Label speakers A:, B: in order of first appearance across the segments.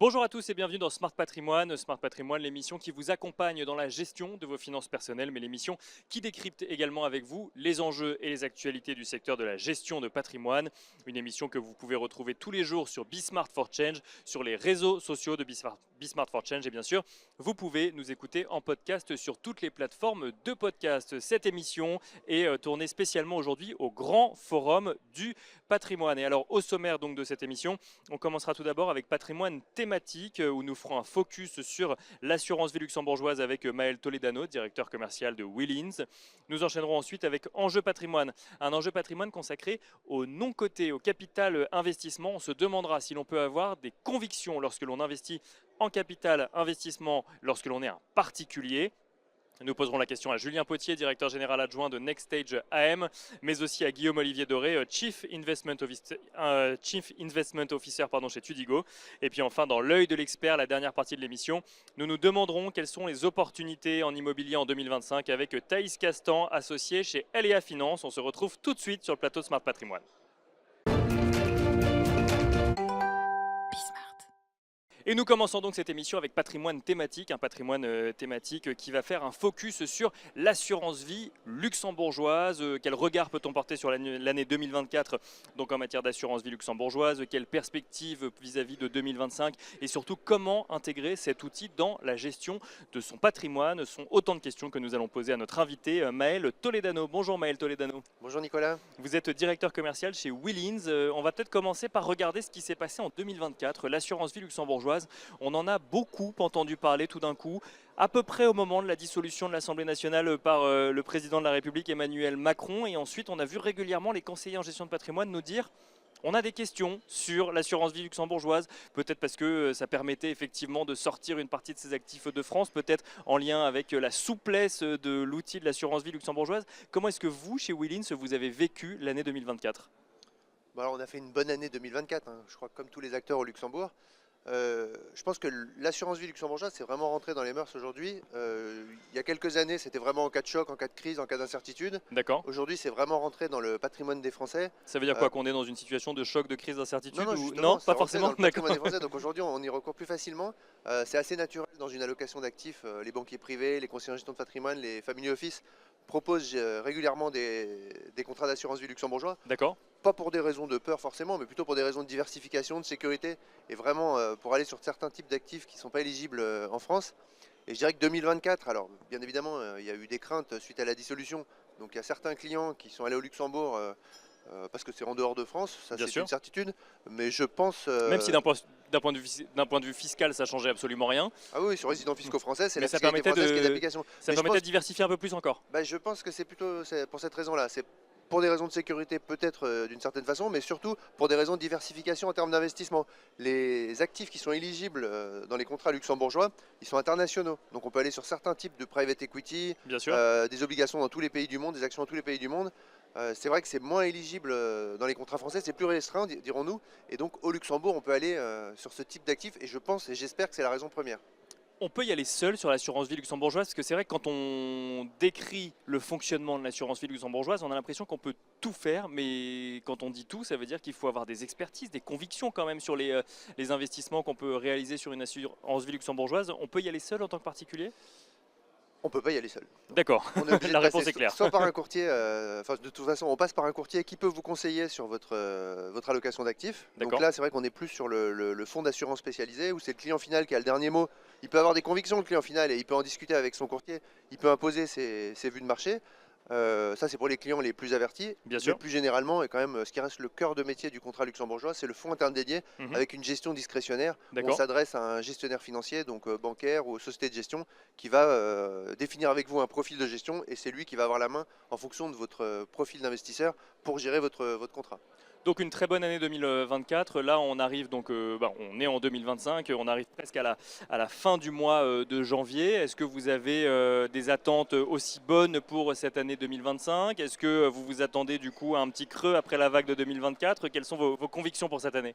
A: Bonjour à tous et bienvenue dans Smart Patrimoine. Smart Patrimoine, l'émission qui vous accompagne dans la gestion de vos finances personnelles, mais l'émission qui décrypte également avec vous les enjeux et les actualités du secteur de la gestion de patrimoine. Une émission que vous pouvez retrouver tous les jours sur Bismart for Change, sur les réseaux sociaux de Bismart for Change et bien sûr, vous pouvez nous écouter en podcast sur toutes les plateformes de podcast. Cette émission est tournée spécialement aujourd'hui au Grand Forum du Patrimoine. Et alors au sommaire donc de cette émission, on commencera tout d'abord avec patrimoine thématique où nous ferons un focus sur l'assurance vie luxembourgeoise avec Maël Toledano, directeur commercial de Willins. Nous enchaînerons ensuite avec enjeu patrimoine, un enjeu patrimoine consacré au non-coté, au capital investissement. On se demandera si l'on peut avoir des convictions lorsque l'on investit en capital investissement lorsque l'on est un particulier. Nous poserons la question à Julien Potier, directeur général adjoint de Next Stage AM, mais aussi à Guillaume Olivier Doré, Chief Investment Officer chez Tudigo. Et puis enfin, dans l'œil de l'expert, la dernière partie de l'émission, nous nous demanderons quelles sont les opportunités en immobilier en 2025 avec Thaïs Castan, associé chez LEA Finance. On se retrouve tout de suite sur le plateau de Smart Patrimoine. Et nous commençons donc cette émission avec patrimoine thématique, un patrimoine thématique qui va faire un focus sur l'assurance vie luxembourgeoise. Quel regard peut-on porter sur l'année 2024 donc en matière d'assurance vie luxembourgeoise? Quelles perspectives vis-à-vis de 2025? Et surtout, comment intégrer cet outil dans la gestion de son patrimoine? Ce sont autant de questions que nous allons poser à notre invité Maël Toledano. Bonjour Maël Toledano.
B: Bonjour Nicolas.
A: Vous êtes directeur commercial chez Willins. On va peut-être commencer par regarder ce qui s'est passé en 2024, l'assurance vie luxembourgeoise. On en a beaucoup entendu parler tout d'un coup, à peu près au moment de la dissolution de l'Assemblée nationale par le président de la République Emmanuel Macron. Et ensuite, on a vu régulièrement les conseillers en gestion de patrimoine nous dire on a des questions sur l'assurance vie luxembourgeoise, peut-être parce que ça permettait effectivement de sortir une partie de ses actifs de France, peut-être en lien avec la souplesse de l'outil de l'assurance vie luxembourgeoise. Comment est-ce que vous, chez Willins, vous avez vécu l'année 2024 ?
B: Alors, on a fait une bonne année 2024, je crois que comme tous les acteurs au Luxembourg. Je pense que l'assurance vie luxembourgeoise, c'est vraiment rentré dans les mœurs aujourd'hui. Il y a quelques années, c'était vraiment en cas de choc, en cas de crise, en cas d'incertitude.
A: D'accord.
B: Aujourd'hui, c'est vraiment rentré dans le patrimoine des Français.
A: Ça veut dire quoi, qu'on est dans une situation de choc, de crise, d'incertitude
B: Non,
A: pas forcément.
B: dans le patrimoine des Français. Donc aujourd'hui, on y recourt plus facilement. C'est assez naturel dans une allocation d'actifs. Les banquiers privés, les conseillers en gestion de patrimoine, les family office proposent régulièrement des contrats d'assurance vie luxembourgeois.
A: D'accord.
B: Pas pour des raisons de peur forcément, mais plutôt pour des raisons de diversification, de sécurité, et vraiment pour aller sur certains types d'actifs qui ne sont pas éligibles en France. Et je dirais que 2024, alors bien évidemment, il y a eu des craintes suite à la dissolution. Donc il y a certains clients qui sont allés au Luxembourg parce que c'est en dehors de France, ça c'est une certitude. Mais je pense...
A: Même si d'un point de vue fiscal, ça changeait absolument rien.
B: Ah oui, sur résidents fiscaux français, c'est la
A: fiscalité
B: française qui est d'application.
A: Ça permettait de diversifier un peu plus encore.
B: Je pense que c'est plutôt pour cette raison-là. C'est pour des raisons de sécurité peut-être d'une certaine façon, mais surtout pour des raisons de diversification en termes d'investissement. Les actifs qui sont éligibles dans les contrats luxembourgeois, ils sont internationaux. Donc on peut aller sur certains types de private equity, des obligations dans tous les pays du monde, des actions dans tous les pays du monde. C'est vrai que c'est moins éligible dans les contrats français, c'est plus restreint, dirons-nous. Et donc au Luxembourg, on peut aller sur ce type d'actifs, et je pense et j'espère que c'est la raison première.
A: On peut y aller seul sur l'assurance vie luxembourgeoise, parce que c'est vrai que quand on décrit le fonctionnement de l'assurance vie luxembourgeoise, on a l'impression qu'on peut tout faire, mais quand on dit tout, ça veut dire qu'il faut avoir des expertises, des convictions quand même sur les investissements qu'on peut réaliser sur une assurance vie luxembourgeoise. On peut y aller seul en tant que particulier ?
B: On ne peut pas y aller seul.
A: D'accord, la réponse est claire.
B: Soit par un courtier, de toute façon on passe par un courtier qui peut vous conseiller sur votre allocation d'actifs. Donc là c'est vrai qu'on est plus sur le fonds d'assurance spécialisé où c'est le client final qui a le dernier mot. Il peut avoir des convictions le client final et il peut en discuter avec son courtier, il peut imposer ses vues de marché. Ça c'est pour les clients les plus avertis.
A: Bien sûr.
B: Mais plus généralement, et quand même ce qui reste le cœur de métier du contrat luxembourgeois, c'est le fonds interne dédié avec une gestion discrétionnaire. On s'adresse à un gestionnaire financier, donc bancaire ou société de gestion, qui va définir avec vous un profil de gestion, et c'est lui qui va avoir la main en fonction de votre profil d'investisseur pour gérer votre contrat.
A: Donc une très bonne année 2024. Là, on arrive donc, on est en 2025. On arrive presque à la fin du mois de janvier. Est-ce que vous avez des attentes aussi bonnes pour cette année 2025 ? Est-ce que vous vous attendez du coup à un petit creux après la vague de 2024 ? Quelles sont vos convictions pour cette année ?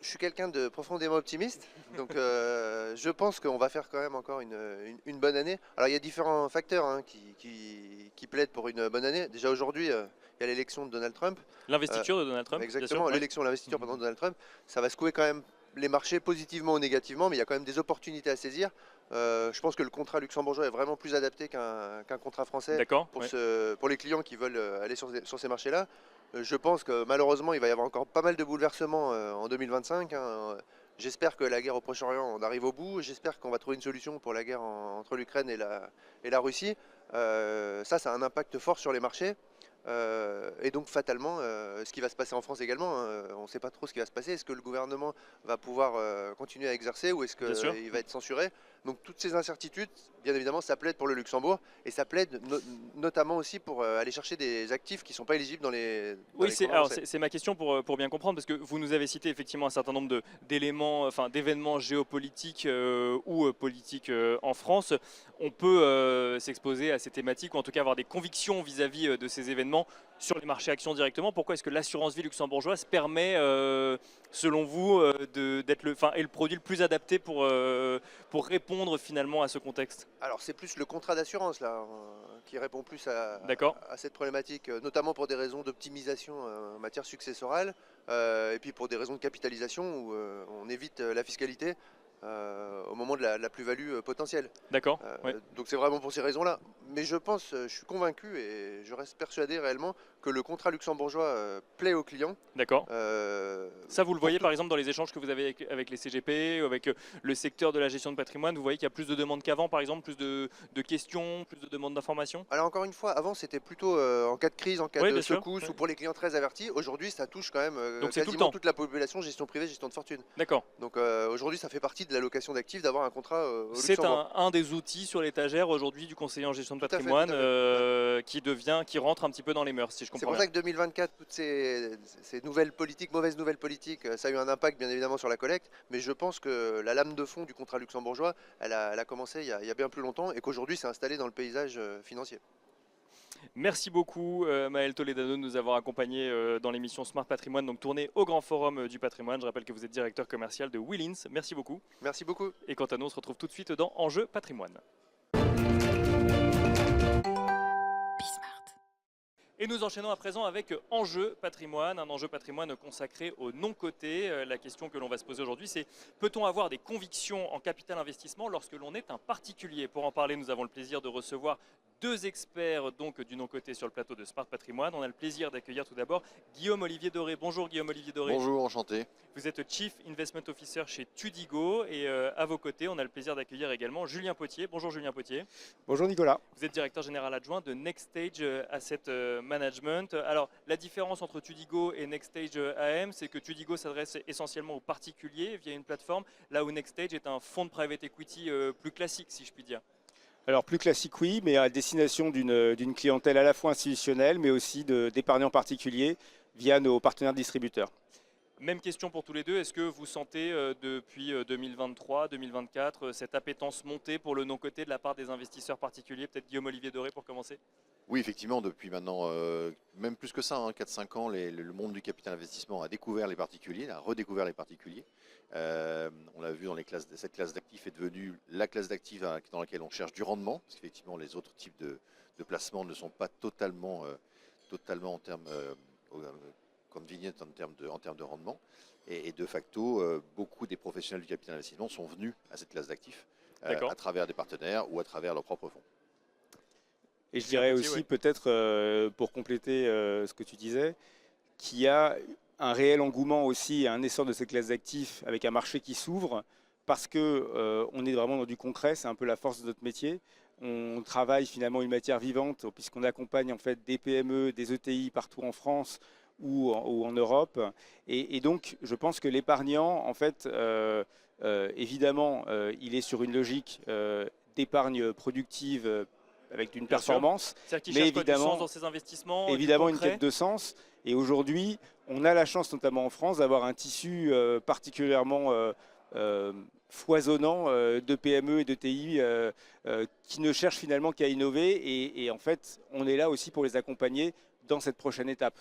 B: Je suis quelqu'un de profondément optimiste, donc je pense qu'on va faire quand même encore une bonne année. Alors il y a différents facteurs qui plaident pour une bonne année. Déjà aujourd'hui, il y a l'élection de Donald Trump.
A: L'investiture de Donald Trump.
B: Exactement, l'investiture de Donald Trump, ça va secouer quand même les marchés positivement ou négativement, mais il y a quand même des opportunités à saisir. Je pense que le contrat luxembourgeois est vraiment plus adapté qu'un contrat français
A: D'accord,
B: pour,
A: ouais.
B: pour les clients qui veulent aller sur ces marchés-là. Je pense que malheureusement, il va y avoir encore pas mal de bouleversements en 2025, hein. J'espère que la guerre au Proche-Orient, on arrive au bout. J'espère qu'on va trouver une solution pour la guerre entre l'Ukraine et la Russie. Ça a un impact fort sur les marchés. Et donc fatalement, ce qui va se passer en France également, hein, on ne sait pas trop ce qui va se passer. Est-ce que le gouvernement va pouvoir continuer à exercer ou est-ce
A: Bien sûr.
B: qu'il va être censuré? Donc toutes ces incertitudes, bien évidemment, ça plaide pour le Luxembourg et ça plaide notamment aussi pour aller chercher des actifs qui ne sont pas éligibles dans dans
A: Oui,
B: les contrats
A: alors
B: français.
A: c'est ma question pour bien comprendre, parce que vous nous avez cité effectivement un certain nombre d'éléments, enfin d'événements géopolitiques ou politiques en France. On peut s'exposer à ces thématiques, ou en tout cas avoir des convictions vis-à-vis de ces événements sur les marchés actions directement. Pourquoi est-ce que l'assurance vie luxembourgeoise permet, selon vous, d'être le produit le plus adapté pour répondre finalement à ce contexte?
B: Alors c'est plus le contrat d'assurance là qui répond plus
A: D'accord.
B: à cette problématique, notamment pour des raisons d'optimisation en matière successorale et puis pour des raisons de capitalisation où on évite la fiscalité au moment de la plus-value potentielle.
A: D'accord. Ouais.
B: Donc c'est vraiment pour ces raisons-là. Mais je pense, je suis convaincu et je reste persuadé réellement que le contrat luxembourgeois plaît aux clients.
A: D'accord.
B: euh,
A: Ça, vous le
B: pour
A: voyez
B: tout-
A: par exemple dans les échanges que vous avez avec les CGP, avec le secteur de la gestion de patrimoine, vous voyez qu'il y a plus de demandes qu'avant, par exemple, plus de questions, plus de demandes d'informations?
B: Alors encore une fois, avant c'était plutôt en cas de crise, en cas
A: Oui,
B: de
A: bien sûr.
B: secousse
A: Ouais.
B: ou pour les clients très avertis. Aujourd'hui, ça touche quand même
A: Donc c'est tout le
B: quasiment
A: temps.
B: toute la population, gestion privée, gestion de fortune.
A: D'accord.
B: Donc aujourd'hui, ça fait partie de l'allocation d'actifs d'avoir un contrat au
A: C'est
B: Luxembourg.
A: un des outils sur l'étagère aujourd'hui du conseiller en gestion de
B: Tout à fait,
A: patrimoine
B: tout à fait. Ouais.
A: qui rentre un petit peu dans les mœurs, si je
B: C'est
A: comprends
B: pour
A: bien.
B: ça que 2024, toutes ces nouvelles politiques, mauvaises nouvelles politiques, ça a eu un impact bien évidemment sur la collecte, mais je pense que la lame de fond du contrat luxembourgeois, elle a commencé il y a bien plus longtemps et qu'aujourd'hui c'est installé dans le paysage financier.
A: Merci beaucoup Maël Toledano de nous avoir accompagnés dans l'émission Smart Patrimoine, donc tournée au Grand Forum du patrimoine. Je rappelle que vous êtes directeur commercial de Willins. Merci beaucoup.
B: Merci beaucoup.
A: Et quant à nous, on se retrouve tout de suite dans Enjeu Patrimoine. Et nous enchaînons à présent avec Enjeu Patrimoine, un enjeu patrimoine consacré au non-coté. La question que l'on va se poser aujourd'hui, c'est: peut-on avoir des convictions en capital investissement lorsque l'on est un particulier? Pour en parler, nous avons le plaisir de recevoir deux experts donc du non-coté sur le plateau de Smart Patrimoine. On a le plaisir d'accueillir tout d'abord Guillaume-Olivier Doré. Bonjour Guillaume-Olivier Doré.
C: Bonjour, enchanté.
A: Vous êtes Chief Investment Officer chez Tudigo et à vos côtés, on a le plaisir d'accueillir également Julien Potier. Bonjour Julien Potier.
D: Bonjour Nicolas.
A: Vous êtes directeur général adjoint de Nextstage Asset Management. Alors, la différence entre Tudigo et Nextstage AM, c'est que Tudigo s'adresse essentiellement aux particuliers via une plateforme, là où Nextstage est un fonds de private equity plus classique, si je puis dire.
D: Alors plus classique oui, mais à destination d'une clientèle à la fois institutionnelle, mais aussi d'épargnants particuliers via nos partenaires distributeurs.
A: Même question pour tous les deux, est-ce que vous sentez depuis 2023-2024 cette appétence monter pour le non-coté de la part des investisseurs particuliers? Peut-être Guillaume-Olivier Doré pour commencer.
C: Oui, effectivement, depuis maintenant, même plus que ça, 4-5 ans, le monde du capital investissement a découvert les particuliers, a redécouvert les particuliers. On l'a vu dans cette classe d'actifs est devenue la classe d'actifs dans laquelle on cherche du rendement, parce qu'effectivement, les autres types de placements ne sont pas totalement en termes convenient en termes de rendement. Et de facto, beaucoup des professionnels du capital investissement sont venus à cette classe d'actifs à travers des partenaires ou à travers leurs propres fonds.
D: Et je dirais aussi peut-être, pour compléter ce que tu disais, qu'il y a un réel engouement aussi, un essor de cette classe d'actifs avec un marché qui s'ouvre parce qu'on est vraiment dans du concret, c'est un peu la force de notre métier. On travaille finalement une matière vivante puisqu'on accompagne en fait des PME, des ETI partout en France ou en Europe. Et donc, je pense que l'épargnant, en fait, évidemment, il est sur une logique d'épargne productive avec une performance,
A: mais évidemment, du sens dans ses investissements,
D: évidemment une quête de sens. Et aujourd'hui, on a la chance, notamment en France, d'avoir un tissu particulièrement foisonnant de PME et de TI qui ne cherchent finalement qu'à innover. Et en fait, on est là aussi pour les accompagner dans cette prochaine étape.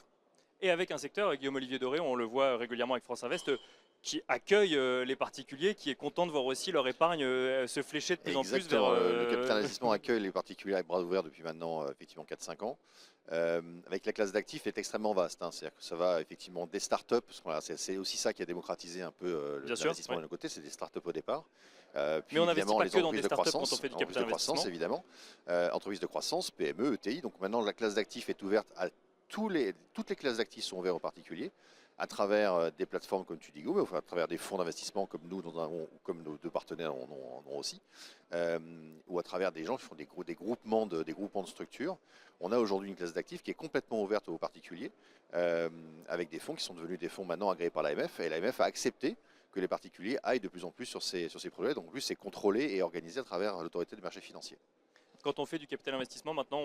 A: Et avec un secteur, Guillaume-Olivier Doré, on le voit régulièrement avec France Invest, qui accueille les particuliers, qui est content de voir aussi leur épargne se flécher de plus en plus vers...
C: Exactement, le capital investissement accueille les particuliers avec bras ouverts depuis maintenant effectivement 4-5 ans. Avec la classe d'actifs est extrêmement vaste, hein. C'est-à-dire que ça va effectivement des startups, parce que c'est aussi ça qui a démocratisé un peu l'investissement de nos côtés, c'est des startups au départ.
A: Mais on n'investit pas que dans des startups quand on fait du capital
C: investissement.
A: investissement.
C: Évidemment, entreprises de croissance, PME, ETI. Donc maintenant la classe d'actifs est ouverte à toutes les classes d'actifs sont ouvertes aux particuliers, à travers des plateformes comme Tudigo, mais enfin, à travers des fonds d'investissement comme nous, comme nos deux partenaires en ont aussi, ou à travers des gens qui font des groupements de structures. On a aujourd'hui une classe d'actifs qui est complètement ouverte aux particuliers, avec des fonds qui sont devenus des fonds maintenant agréés par l'AMF, et l'AMF a accepté que les particuliers aillent de plus en plus sur ces projets. Donc en plus, c'est contrôlé et organisé à travers l'autorité des marchés financiers.
A: Quand on fait du capital investissement, maintenant,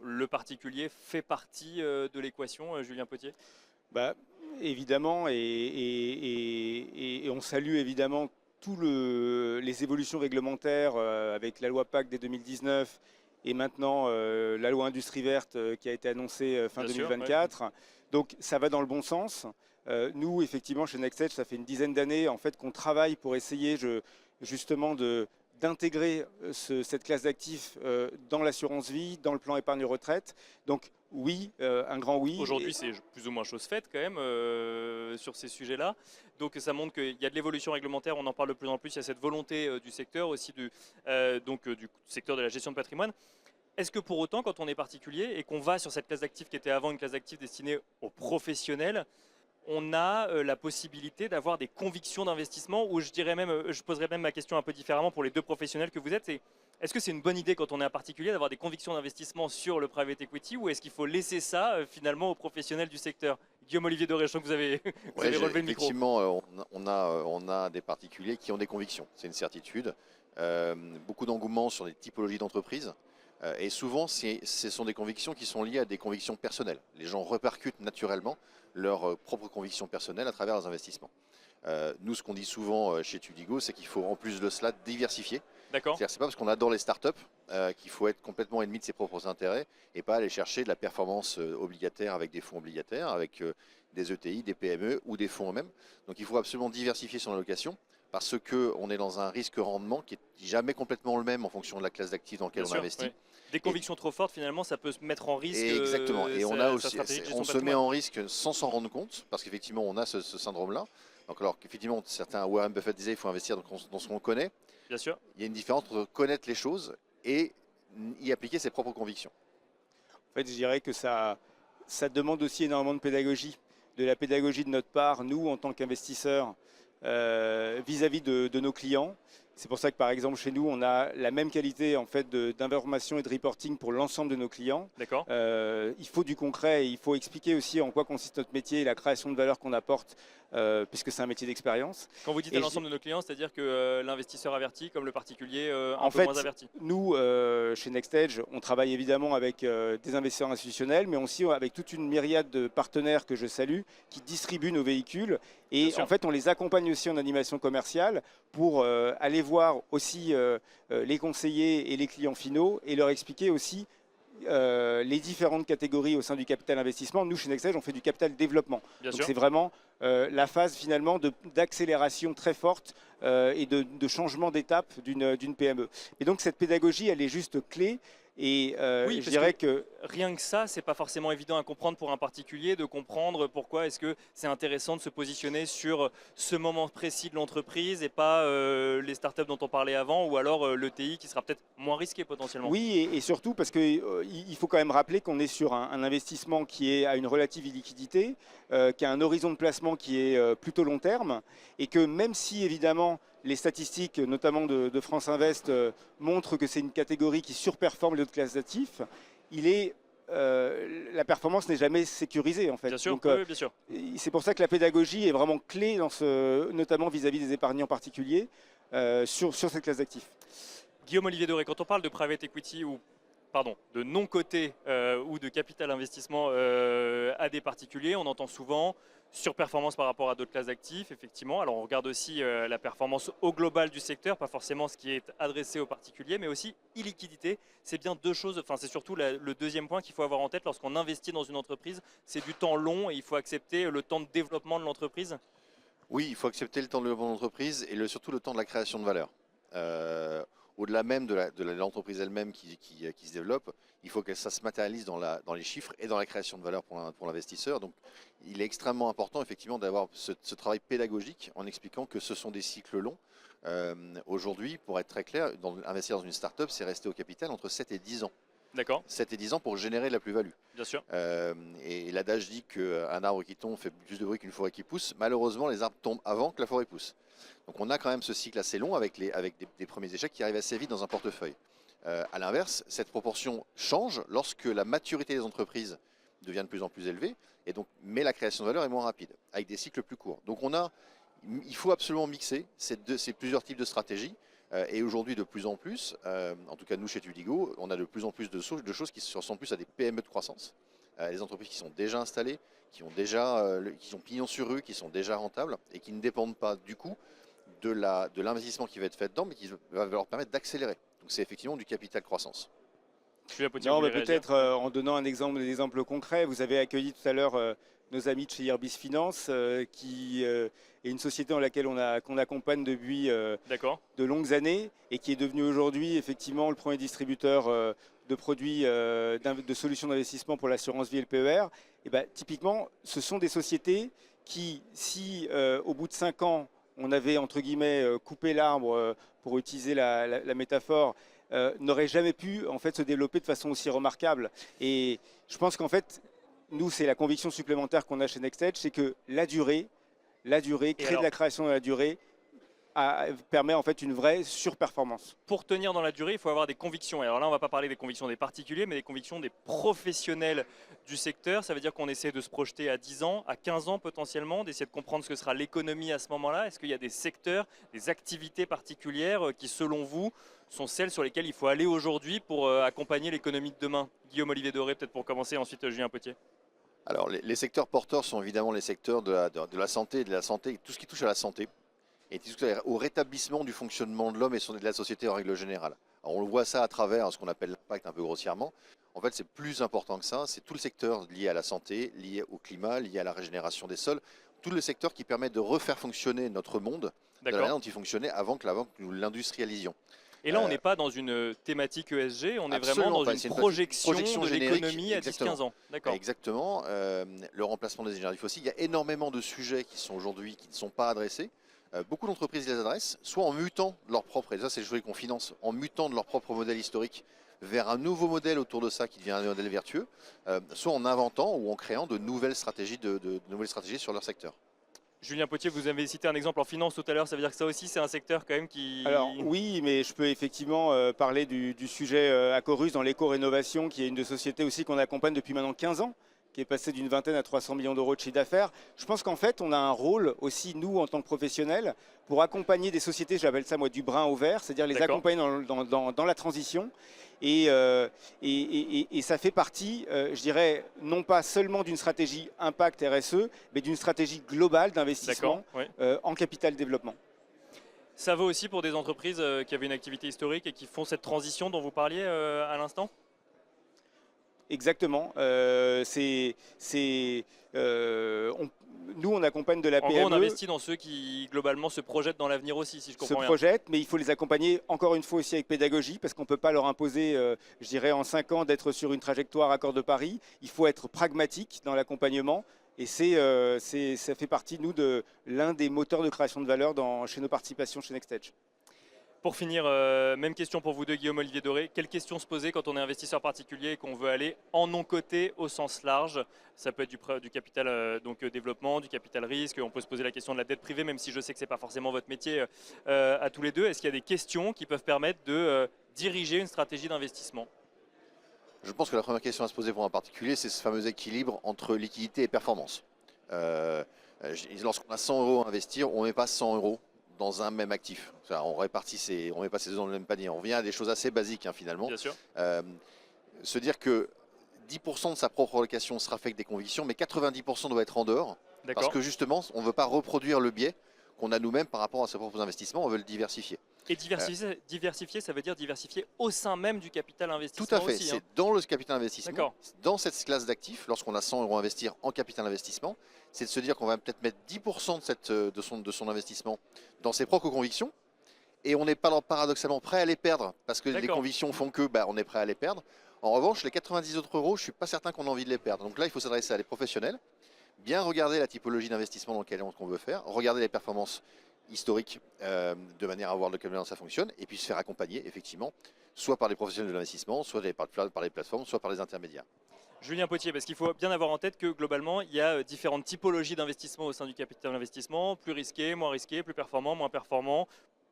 A: le particulier fait partie de l'équation, Julien Potier?
D: Évidemment, et on salue évidemment toutes les évolutions réglementaires avec la loi PAC dès 2019 et maintenant la loi Industrie verte qui a été annoncée fin 2024. Ouais. Donc ça va dans le bon sens. Nous, effectivement, chez NextEdge, ça fait une dizaine d'années en fait, qu'on travaille pour essayer justement d'intégrer cette classe d'actifs dans l'assurance vie, dans le plan épargne retraite. Donc oui, un grand oui.
A: Aujourd'hui, c'est plus ou moins chose faite quand même sur ces sujets-là. Donc ça montre qu'il y a de l'évolution réglementaire, on en parle de plus en plus, il y a cette volonté du secteur aussi, du secteur de la gestion de patrimoine. Est-ce que pour autant, quand on est particulier et qu'on va sur cette classe d'actifs qui était avant une classe d'actifs destinée aux professionnels, on a la possibilité d'avoir des convictions d'investissement, ou je poserais même ma question un peu différemment pour les deux professionnels que vous êtes. Est-ce que c'est une bonne idée quand on est un particulier d'avoir des convictions d'investissement sur le private equity, ou est-ce qu'il faut laisser ça finalement aux professionnels du secteur? Guillaume-Olivier Doré, je crois que vous avez relevé le micro.
C: Effectivement, on a des particuliers qui ont des convictions, c'est une certitude. Beaucoup d'engouement sur des typologies d'entreprises. Et souvent, ce sont des convictions qui sont liées à des convictions personnelles. Les gens répercutent naturellement leurs propres convictions personnelles à travers leurs investissements. Nous, ce qu'on dit souvent chez Tudigo, c'est qu'il faut en plus de cela diversifier.
A: D'accord.
C: C'est-à-dire, c'est pas parce qu'on adore les startups qu'il faut être complètement ennemi de ses propres intérêts et pas aller chercher de la performance obligataire avec des fonds obligataires, avec des ETI, des PME ou des fonds eux-mêmes. Donc il faut absolument diversifier son allocation parce qu'on est dans un risque-rendement qui n'est jamais complètement le même en fonction de la classe d'actifs dans laquelle on investit.
A: Ouais. Des convictions trop fortes, finalement, ça peut se mettre en risque.
C: Exactement. Et on se met en risque sans s'en rendre compte, parce qu'effectivement, on a ce syndrome-là. Donc, alors qu'effectivement, certains Warren Buffett disaient qu'il faut investir dans ce qu'on connaît.
A: Bien sûr.
C: Il y a une différence entre connaître les choses et y appliquer ses propres convictions.
D: En fait, je dirais que ça demande aussi énormément de pédagogie. De la pédagogie de notre part, nous, en tant qu'investisseurs, vis-à-vis de nos clients. C'est pour ça que par exemple chez nous on a la même qualité en fait d'information et de reporting pour l'ensemble de nos clients.
A: D'accord.
D: Il faut du concret et il faut expliquer aussi en quoi consiste notre métier et la création de valeur qu'on apporte puisque c'est un métier d'expérience.
A: Quand vous dites à l'ensemble de nos clients, c'est-à-dire que l'investisseur averti comme le particulier un peu moins averti?
D: Nous, chez NextEdge, on travaille évidemment avec des investisseurs institutionnels, mais aussi avec toute une myriade de partenaires que je salue, qui distribuent nos véhicules. Et en fait, on les accompagne aussi en animation commerciale pour aller voir aussi les conseillers et les clients finaux et leur expliquer aussi les différentes catégories au sein du capital investissement. Nous, chez NextEdge, on fait du capital développement. Donc c'est vraiment la phase finalement d'accélération très forte et de changement d'étape d'une PME. Et donc cette pédagogie, elle est juste clé. Et
A: oui,
D: je dirais que
A: rien que ça, c'est pas forcément évident à comprendre pour un particulier, de comprendre pourquoi est-ce que c'est intéressant de se positionner sur ce moment précis de l'entreprise et pas les startups dont on parlait avant, ou alors l'ETI qui sera peut-être moins risqué potentiellement.
D: Oui, et surtout parce qu'il faut quand même rappeler qu'on est sur un investissement qui est à une relative illiquidité, qui a un horizon de placement qui est plutôt long terme, et que même si évidemment les statistiques, notamment de France Invest, montrent que c'est une catégorie qui surperforme les autres classes d'actifs, la performance n'est jamais sécurisée en fait.
A: Bien sûr,
D: donc,
A: oui, bien sûr.
D: C'est pour ça que la pédagogie est vraiment clé, notamment vis-à-vis des épargnants particuliers, sur cette classe d'actifs.
A: Guillaume-Olivier Doré, quand on parle de private equity de non-coté ou de capital investissement à des particuliers, on entend souvent surperformance par rapport à d'autres classes d'actifs, effectivement. Alors on regarde aussi la performance au global du secteur, pas forcément ce qui est adressé aux particuliers, mais aussi illiquidité. C'est bien deux choses, enfin c'est surtout le deuxième point qu'il faut avoir en tête lorsqu'on investit dans une entreprise. C'est du temps long et il faut accepter le temps de développement de l'entreprise.
C: Oui, il faut accepter le temps de développement d'entreprise et surtout le temps de la création de valeur. Au-delà même de l'entreprise elle-même qui se développe, il faut que ça se matérialise dans les chiffres et dans la création de valeur pour l'investisseur. Donc il est extrêmement important effectivement d'avoir ce travail pédagogique en expliquant que ce sont des cycles longs. Aujourd'hui, pour être très clair, investir dans une start-up, c'est rester au capital entre 7 et 10 ans.
A: D'accord,
C: 7 et 10 ans pour générer de la plus-value.
A: bien sûr.
C: Et l'adage dit qu'un arbre qui tombe fait plus de bruit qu'une forêt qui pousse. Malheureusement, les arbres tombent avant que la forêt pousse. Donc on a quand même ce cycle assez long avec des premiers échecs qui arrivent assez vite dans un portefeuille. À l'inverse, cette proportion change lorsque la maturité des entreprises devient de plus en plus élevée, mais la création de valeur est moins rapide, avec des cycles plus courts. Donc il faut absolument mixer ces plusieurs types de stratégies. Et aujourd'hui, de plus en plus, en tout cas nous chez Tudigo, on a de plus en plus de choses qui se ressemblent plus à des PME de croissance. Des entreprises qui sont déjà installées, qui sont pignon sur rue, qui sont déjà rentables et qui ne dépendent pas du coup de l'investissement qui va être fait dedans, mais qui va leur permettre d'accélérer. Donc c'est effectivement du capital croissance.
A: Non,
D: mais peut-être en donnant des exemples concrets, vous avez accueilli tout à l'heure nos amis de chez Irbis Finance, qui est une société dans laquelle qu'on accompagne depuis de longues années et qui est devenue aujourd'hui effectivement le premier distributeur de produits de solutions d'investissement pour l'assurance vie et le PER. Et ben, typiquement, ce sont des sociétés qui, si au bout de 5 ans, on avait entre guillemets coupé l'arbre, pour utiliser la métaphore, n'aurait jamais pu en fait se développer de façon aussi remarquable. Et je pense qu'en fait, nous, c'est la conviction supplémentaire qu'on a chez NextEdge, c'est que la durée, créer de la création de la durée, permet en fait une vraie surperformance.
A: Pour tenir dans la durée, il faut avoir des convictions. Et alors là, on ne va pas parler des convictions des particuliers, mais des convictions des professionnels du secteur. Ça veut dire qu'on essaie de se projeter à 10 ans, à 15 ans potentiellement, d'essayer de comprendre ce que sera l'économie à ce moment-là. Est-ce qu'il y a des secteurs, des activités particulières qui, selon vous, sont celles sur lesquelles il faut aller aujourd'hui pour accompagner l'économie de demain? Guillaume-Olivier Doré, peut-être pour commencer, ensuite Julien Potier.
C: Alors les secteurs porteurs sont évidemment les secteurs de la santé, tout ce qui touche à la santé. Et au rétablissement du fonctionnement de l'homme et de la société en règle générale. Alors on le voit ça à travers ce qu'on appelle l'impact un peu grossièrement. En fait, c'est plus important que ça. C'est tout le secteur lié à la santé, lié au climat, lié à la régénération des sols. Tout le secteur qui permet de refaire fonctionner notre monde de la manière dont il fonctionnait avant que nous l'industrialisions.
A: Et là, on n'est pas dans une thématique ESG, on est vraiment dans une projection de l'économie à 10-15 ans.
C: Exactement. Le remplacement des énergies fossiles. Il y a énormément de sujets qui sont aujourd'hui qui ne sont pas adressés. Beaucoup d'entreprises les adressent, soit en mutant leur propre, et ça c'est le choix qu'on finance, en mutant de leur propre modèle historique vers un nouveau modèle autour de ça qui devient un modèle vertueux, soit en inventant ou en créant de nouvelles stratégies, sur leur secteur.
A: Julien Potier, vous avez cité un exemple en finance tout à l'heure, ça veut dire que ça aussi c'est un secteur quand même qui...
D: Alors oui, mais je peux effectivement parler du sujet Acorus dans l'éco-rénovation, qui est une de sociétés aussi qu'on accompagne depuis maintenant 15 ans, qui est passé d'une vingtaine à 300 millions d'euros de chiffre d'affaires. Je pense qu'en fait, on a un rôle aussi, nous, en tant que professionnels, pour accompagner des sociétés, j'appelle ça moi du brun au vert, c'est-à-dire les accompagner dans la transition. Et ça fait partie, je dirais, non pas seulement d'une stratégie impact RSE, mais d'une stratégie globale d'investissement en capital développement.
A: Ça vaut aussi pour des entreprises qui avaient une activité historique et qui font cette transition dont vous parliez à l'instant ?
D: Exactement. Nous, on accompagne de la PME.
A: En gros, on investit dans ceux qui, globalement, se projettent dans l'avenir aussi, si je comprends bien.
D: Se projettent, mais il faut les accompagner, encore une fois, aussi avec pédagogie, parce qu'on ne peut pas leur imposer, je dirais, en 5 ans, d'être sur une trajectoire accord de Paris. Il faut être pragmatique dans l'accompagnement. Et ça fait partie, nous, de l'un des moteurs de création de valeur chez nos participations chez NextEdge.
A: Pour finir, même question pour vous deux, Guillaume-Olivier Doré. Quelle question se poser quand on est investisseur particulier et qu'on veut aller en non-coté au sens large? Ça peut être du capital développement, du capital risque. On peut se poser la question de la dette privée, même si je sais que ce n'est pas forcément votre métier à tous les deux. Est-ce qu'il y a des questions qui peuvent permettre de diriger une stratégie d'investissement?
C: Je pense que la première question à se poser pour un particulier, c'est ce fameux équilibre entre liquidité et performance. Lorsqu'on a 100 euros à investir, on ne met pas 100 euros dans un même actif. On met pas ces deux dans le même panier. On revient à des choses assez basiques finalement.
A: Bien sûr.
C: Se dire que 10% de sa propre allocation sera fait avec des convictions, mais 90% doit être en dehors. Parce que justement, on ne veut pas reproduire le biais qu'on a nous-mêmes par rapport à ses propres investissements, on veut le diversifier.
A: Et diversifier, ça veut dire diversifier au sein même du capital investissement.
C: Tout à fait,
A: aussi,
C: c'est
A: hein.
C: dans le capital investissement,
A: D'accord.
C: dans cette classe d'actifs, lorsqu'on a 100 euros à investir en capital investissement, c'est de se dire qu'on va peut-être mettre 10% de son investissement dans ses propres convictions, et on n'est pas paradoxalement prêt à les perdre, parce que les
A: D'accord.
C: convictions font que on est prêt à les perdre. En revanche, les 90 autres euros, je ne suis pas certain qu'on a envie de les perdre. Donc là, il faut s'adresser à des professionnels, bien regarder la typologie d'investissement dans laquelle on veut faire, regarder les performances historiques de manière à voir de quelle manière ça fonctionne, et puis se faire accompagner, effectivement, soit par les professionnels de l'investissement, soit par les plateformes, soit par les intermédiaires.
A: Julien Potier, parce qu'il faut bien avoir en tête que globalement, il y a différentes typologies d'investissement au sein du capital d'investissement, plus risqué, moins risqué, plus performant, moins performant,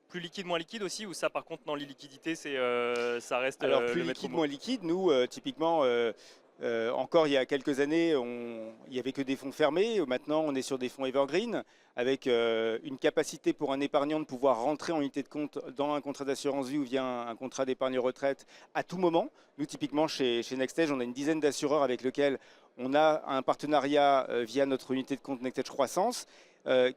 A: plus liquide, moins liquide aussi, ou ça par contre, non, l'illiquidité, ça reste
D: Alors plus
A: le maître
D: liquide,
A: mot.
D: moins liquide, nous typiquement, encore il y a quelques années, il n'y avait que des fonds fermés. Maintenant, on est sur des fonds evergreen avec une capacité pour un épargnant de pouvoir rentrer en unité de compte dans un contrat d'assurance vie ou via un contrat d'épargne retraite à tout moment. Nous, typiquement, chez NextEdge, on a une dizaine d'assureurs avec lesquels on a un partenariat via notre unité de compte NextEdge Croissance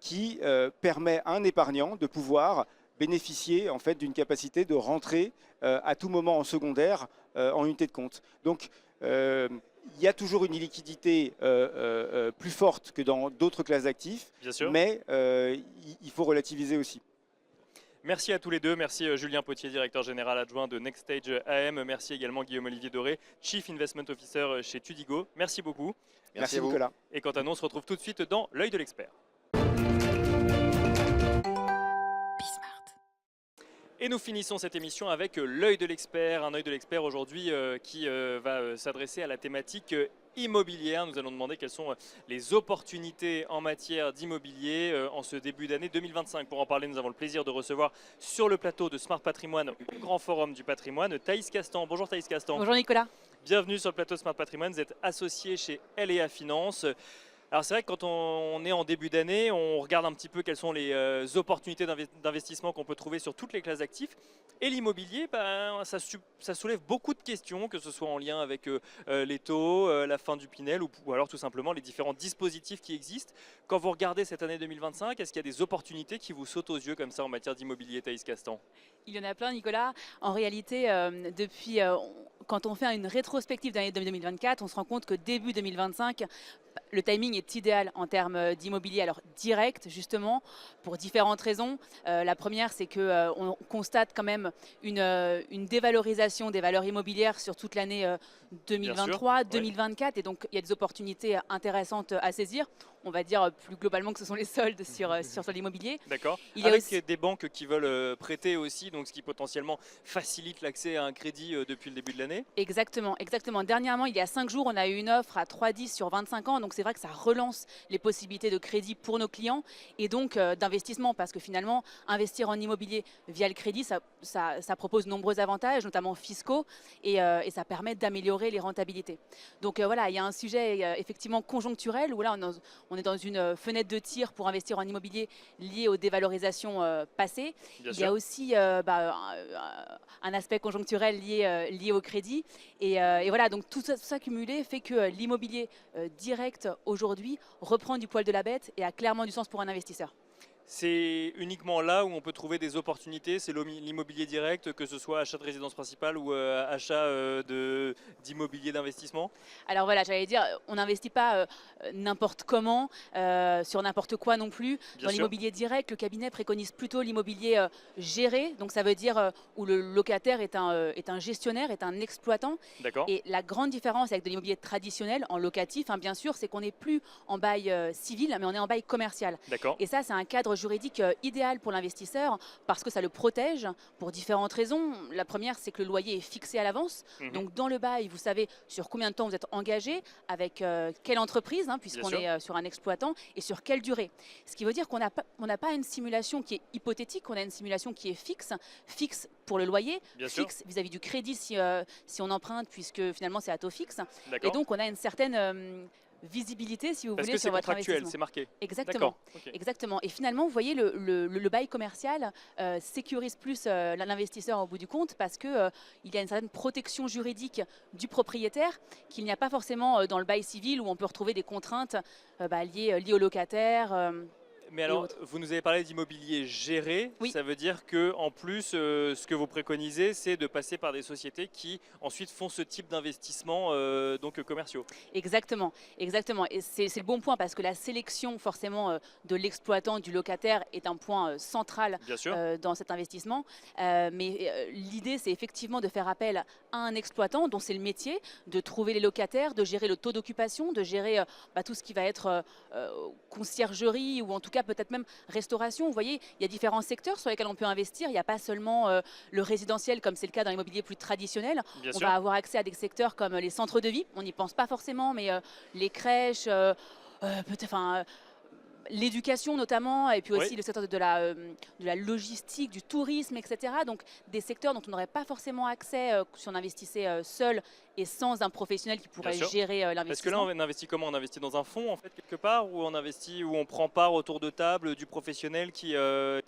D: qui permet à un épargnant de pouvoir bénéficier en fait d'une capacité de rentrer à tout moment en secondaire en unité de compte. Donc il y a toujours une illiquidité plus forte que dans d'autres classes d'actifs,
A: Bien sûr.
D: mais il faut relativiser aussi.
A: Merci à tous les deux. Merci Julien Potier, directeur général adjoint de NextEdge AM. Merci également Guillaume-Olivier Doré, Chief Investment Officer chez Tudigo. Merci beaucoup.
D: Merci
C: à vous.
D: Nicolas.
A: Et quant à nous, on se retrouve tout de suite dans l'œil de l'expert. Et nous finissons cette émission avec l'œil de l'expert, un œil de l'expert aujourd'hui qui va s'adresser à la thématique immobilière. Nous allons demander quelles sont les opportunités en matière d'immobilier en ce début d'année 2025. Pour en parler, nous avons le plaisir de recevoir sur le plateau de Smart Patrimoine, au Grand Forum du patrimoine, Thaïs Castan. Bonjour Thaïs Castan.
E: Bonjour Nicolas.
A: Bienvenue sur le plateau de Smart Patrimoine. Vous êtes associé chez L&A Finance. Alors c'est vrai que quand on est en début d'année, on regarde un petit peu quelles sont les opportunités d'investissement qu'on peut trouver sur toutes les classes d'actifs. Et l'immobilier, ça soulève beaucoup de questions, que ce soit en lien avec les taux, la fin du Pinel ou alors tout simplement les différents dispositifs qui existent. Quand vous regardez cette année 2025, est-ce qu'il y a des opportunités qui vous sautent aux yeux comme ça en matière d'immobilier, Thaïs Castan?
E: Il y en a plein Nicolas. En réalité, depuis quand on fait une rétrospective d'année 2024, on se rend compte que début 2025, le timing est idéal en termes d'immobilier, alors direct justement, pour différentes raisons. La première, c'est qu'on constate quand même une dévalorisation des valeurs immobilières sur toute l'année 2023, 2024, et donc il y a des opportunités intéressantes à saisir. On va dire plus globalement que ce sont les soldes sur l'immobilier.
A: D'accord.
E: Il y a
A: Avec
E: aussi
A: des banques qui veulent prêter aussi, donc ce qui potentiellement facilite l'accès à un crédit depuis le début de l'année.
E: Exactement, exactement. Dernièrement, il y a 5 jours, on a eu une offre à 3,10 sur 25 ans. Donc c'est vrai que ça relance les possibilités de crédit pour nos clients et donc d'investissement, parce que finalement, investir en immobilier via le crédit, ça propose de nombreux avantages, notamment fiscaux, et ça permet d'améliorer les rentabilités. Donc voilà, il y a un sujet effectivement conjoncturel où là, on est dans une fenêtre de tir pour investir en immobilier liée aux dévalorisations passées.
A: Bien
E: Il y a
A: sûr.
E: aussi un aspect conjoncturel lié au crédit. Et voilà, donc tout ça cumulé fait que l'immobilier direct aujourd'hui reprend du poil de la bête et a clairement du sens pour un investisseur.
A: C'est uniquement là où on peut trouver des opportunités, c'est l'immobilier direct, que ce soit achat de résidence principale ou achat d'immobilier d'investissement.
E: Alors voilà, j'allais dire, on n'investit pas n'importe comment, sur n'importe quoi non plus.
A: Bien
E: Dans
A: sûr.
E: l'immobilier direct, le cabinet préconise plutôt l'immobilier géré, donc ça veut dire où le locataire est un gestionnaire, est un exploitant.
A: D'accord.
E: Et la grande différence avec de l'immobilier traditionnel, en locatif, hein, bien sûr, c'est qu'on n'est plus en bail civil, mais on est en bail commercial.
A: D'accord.
E: Et ça, c'est un cadre juridique idéal pour l'investisseur parce que ça le protège pour différentes raisons. La première, c'est que le loyer est fixé à l'avance.
A: Mhm.
E: Donc dans le bail, vous savez sur combien de temps vous êtes engagé, avec quelle entreprise, hein, puisqu'on
A: Bien sûr.
E: est sur un exploitant, et sur quelle durée. Ce qui veut dire qu'on n'a pas une simulation qui est hypothétique, on a une simulation qui est fixe pour le loyer,
A: Bien sûr.
E: fixe vis-à-vis du crédit si on emprunte, puisque finalement c'est à taux fixe. Et
A: D'accord.
E: donc on a une certaine visibilité, si vous
A: Parce
E: voulez,
A: que c'est
E: sur votre
A: contractuel,
E: investissement.
A: c'est marqué.
E: Exactement.
A: D'accord. Ok.
E: Exactement. Et finalement, vous voyez, le bail commercial sécurise plus l'investisseur au bout du compte parce qu'il y a une certaine protection juridique du propriétaire qu'il n'y a pas forcément dans le bail civil où on peut retrouver des contraintes liées au locataire.
A: Mais
E: et
A: alors,
E: autres.
A: vous nous avez parlé d'immobilier géré.
E: Oui.
A: Ça veut dire que, en plus, ce que vous préconisez, c'est de passer par des sociétés qui ensuite font ce type d'investissement donc commerciaux.
E: Exactement, exactement. Et c'est le bon point parce que la sélection forcément de l'exploitant, du locataire est un point central
A: Bien sûr.
E: dans cet investissement. Mais l'idée, c'est effectivement de faire appel à un exploitant dont c'est le métier, de trouver les locataires, de gérer le taux d'occupation, de gérer tout ce qui va être conciergerie ou en tout cas peut-être même restauration. Vous voyez, il y a différents secteurs sur lesquels on peut investir. Il n'y a pas seulement le résidentiel comme c'est le cas dans l'immobilier plus traditionnel.
A: Bien
E: On
A: sûr.
E: va avoir accès à des secteurs comme les centres de vie. On n'y pense pas forcément, mais les crèches, peut-être, l'éducation notamment, et puis aussi
A: Oui.
E: le secteur de la logistique, du tourisme, etc. Donc des secteurs dont on n'aurait pas forcément accès si on investissait seul et sans un professionnel qui pourrait
A: sûr.
E: gérer
A: Parce que là,
E: l'investissement.
A: on investit comment? On investit dans un fonds, en fait, quelque part, ou on investit, où on prend part autour de table du professionnel qui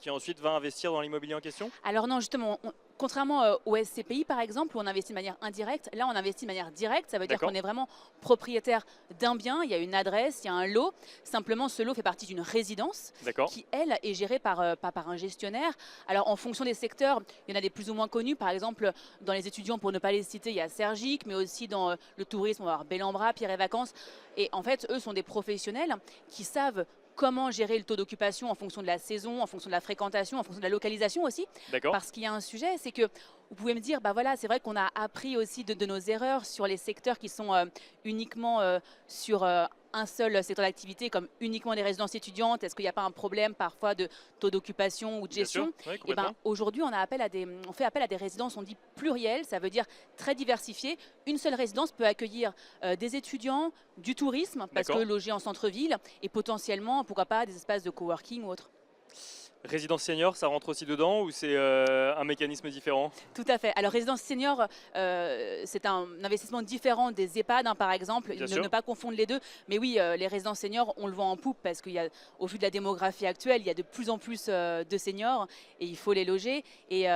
A: ensuite va investir dans l'immobilier en question?
E: Alors non, justement, contrairement au SCPI par exemple, où on investit de manière indirecte, là on investit de manière directe, ça veut dire
A: D'accord.
E: qu'on est vraiment propriétaire d'un bien, il y a une adresse, il y a un lot, simplement ce lot fait partie d'une résidence
A: D'accord.
E: qui, elle, est gérée par un gestionnaire. Alors en fonction des secteurs, il y en a des plus ou moins connus, par exemple dans les étudiants, pour ne pas les citer, il y a Sergic, mais aussi dans le tourisme, on va avoir Bellambra, Pierre et Vacances, et en fait eux sont des professionnels qui savent comment gérer le taux d'occupation en fonction de la saison, en fonction de la fréquentation, en fonction de la localisation aussi.
A: D'accord.
E: Parce qu'il y a un sujet, c'est que vous pouvez me dire, bah voilà, c'est vrai qu'on a appris aussi de nos erreurs sur les secteurs qui sont uniquement sur un seul secteur d'activité, comme uniquement les résidences étudiantes. Est-ce qu'il n'y a pas un problème parfois de taux d'occupation ou de
A: Bien sûr.
E: gestion?
A: Oui,
E: Et
A: complètement.
E: ben, aujourd'hui, on fait appel à des résidences, on dit plurielles, ça veut dire très diversifiées. Une seule résidence peut accueillir des étudiants, du tourisme, parce que
A: D'accord.
E: logés en centre-ville, et potentiellement, pourquoi pas, des espaces de coworking ou autre.
A: Résidence senior, ça rentre aussi dedans, ou c'est un mécanisme différent?
E: Tout à fait. Alors, résidence senior, c'est un investissement différent des EHPAD, par exemple.
A: Bien sûr.
E: Ne pas confondre les deux. Mais oui, les résidences seniors, on le voit en poupe parce qu'au vu de la démographie actuelle, il y a de plus en plus de seniors et il faut les loger. Et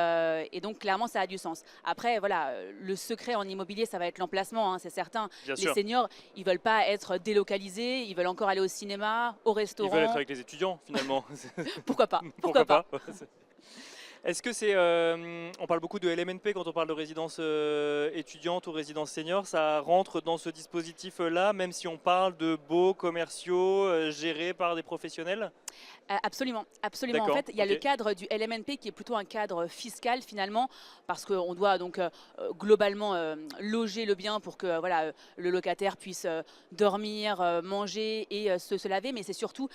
E: donc, clairement, ça a du sens. Après, voilà, le secret en immobilier, ça va être l'emplacement, hein, c'est certain.
A: Bien
E: Les
A: sûr.
E: seniors, ils veulent pas être délocalisés, ils veulent encore aller au cinéma, au
A: Ils
E: restaurant.
A: veulent être avec les étudiants, finalement.
E: Pourquoi pas?
A: Pourquoi pas? Est-ce que c'est, on parle beaucoup de LMNP quand on parle de résidence étudiante ou résidence senior, ça rentre dans ce dispositif-là, même si on parle de baux commerciaux gérés par des professionnels?
E: Absolument, absolument. En
A: D'accord,
E: fait, il y a le
A: ok.
E: cadre du LMNP qui est plutôt un cadre fiscal finalement, parce qu'on doit donc globalement loger le bien pour que voilà, le locataire puisse dormir, manger et se laver, mais c'est surtout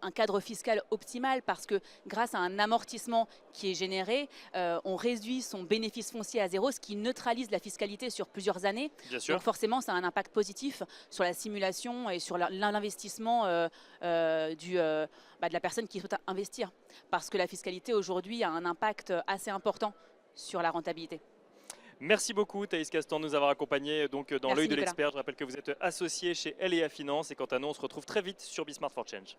E: un cadre fiscal optimal parce que grâce à un amortissement qui est généré, on réduit son bénéfice foncier à zéro, ce qui neutralise la fiscalité sur plusieurs années.
A: Bien sûr.
E: Donc forcément, ça a un impact positif sur la simulation et sur l'investissement de la personne qui souhaite investir. Parce que la fiscalité aujourd'hui a un impact assez important sur la rentabilité.
A: Merci beaucoup Thaïs Castan de nous avoir accompagnés donc, dans
E: Merci,
A: l'œil de
E: Nicolas.
A: l'expert. Je rappelle que vous êtes associé chez LEA Finance et quant à nous, on se retrouve très vite sur Be Smart for Change.